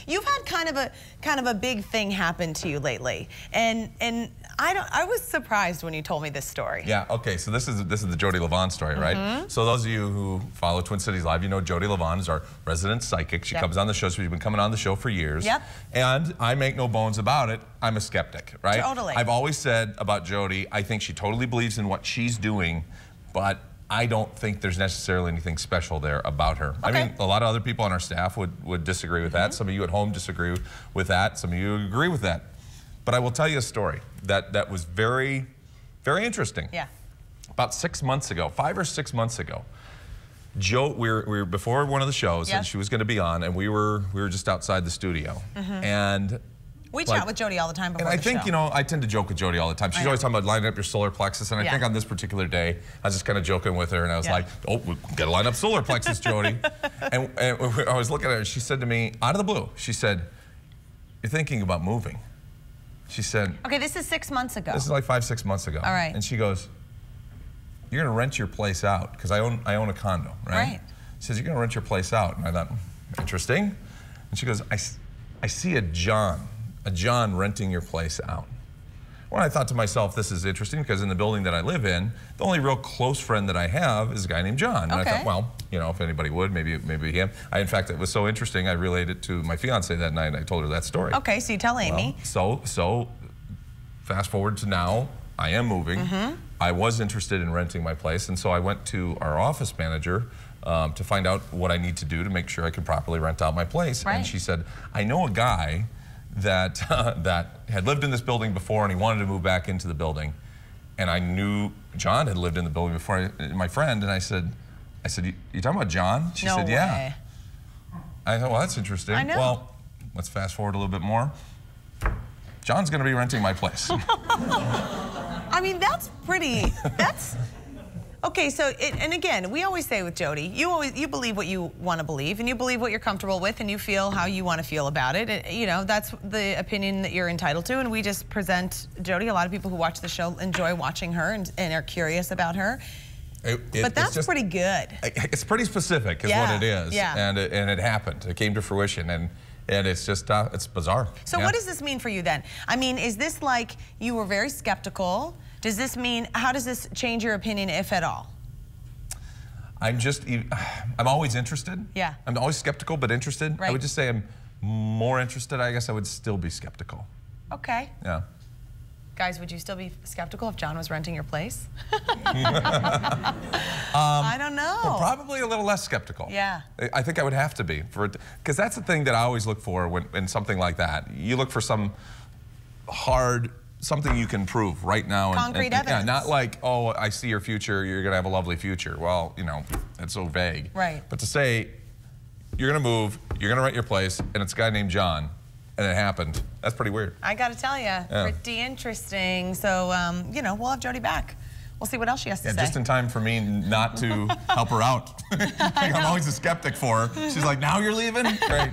You've had kind of a big thing happen to you lately, and I was surprised when you told me this story. Yeah. Okay. So this is the Jodi Livon story, right? So those of you who follow Twin Cities Live, you know Jodi Livon is our resident psychic. She comes on the show. She's been coming on the show for years. Yep. And I make no bones about it. I'm a skeptic, right? Totally. I've always said about Jodi, I think she totally believes in what she's doing, but I don't think there's necessarily anything special there about her. Okay. I mean, a lot of other people on our staff would disagree with that. Some of you at home disagree with that. Some of you agree with that. But I will tell you a story that was very, very interesting. Yeah. About 6 months ago, 5 or 6 months ago, we were before one of the shows, and she was going to be on, and we were just outside the studio, and we chat with Jodi all the time before the show. And I think, you know, I tend to joke with Jodi all the time. She's always talking about lining up your solar plexus, and I think on this particular day, I was just kind of joking with her, and I was like, oh, we got to line up solar plexus, Jodi. and I was looking at her, and she said to me, out of the blue, she said, you're thinking about moving. She said... Okay, this is 6 months ago. This is like 5, 6 months ago. All right. And she goes, you're going to rent your place out, because I own a condo, right? Right. She says, you're going to rent your place out. And I thought, interesting. And she goes, I see a John renting your place out. Well, I thought to myself, this is interesting, because in the building that I live in, the only real close friend that I have is a guy named John. And I thought, well, you know, if anybody would, maybe him. In fact, it was so interesting, I relayed it to my fiance that night, and I told her that story. Okay, so you tell Amy. Well, so fast forward to now, I am moving. I was interested in renting my place, and so I went to our office manager to find out what I need to do to make sure I can properly rent out my place. Right. And she said, I know a guy that had lived in this building before, and he wanted to move back into the building. And I knew John had lived in the building before, my friend, and I said, you talking about John? She said, yeah. I thought, well, that's interesting. I know. Well, let's fast forward a little bit more. John's going to be renting my place. I mean, that's pretty, okay, so, and again, we always say with Jodi, you believe what you want to believe, and you believe what you're comfortable with, and you feel how you want to feel about it. You know, that's the opinion that you're entitled to, and we just present Jodi. A lot of people who watch the show enjoy watching her and are curious about her. But that's pretty good. It's pretty specific is what it is, and it happened. It came to fruition, and it's just, it's bizarre. So what does this mean for you then? I mean, is this like you were very skeptical? Does this mean, how does this change your opinion, if at all? I'm always interested. Yeah. I'm always skeptical, but interested. Right. I would just say I'm more interested. I guess I would still be skeptical. Okay. Yeah. Guys, would you still be skeptical if John was renting your place? I don't know. Well, probably a little less skeptical. Yeah. I think I would have to be, because that's the thing that I always look for in something like that. You look for some something you can prove right now. Concrete evidence. Yeah, not like, oh, I see your future, you're going to have a lovely future. Well, you know, that's so vague. Right. But to say, you're going to move, you're going to rent your place, and it's a guy named John, and it happened, that's pretty weird. I got to tell you, pretty interesting. So, you know, we'll have Jodi back. We'll see what else she has to say. Just in time for me not to help her out. I'm always a skeptic for her. She's like, now you're leaving? Great.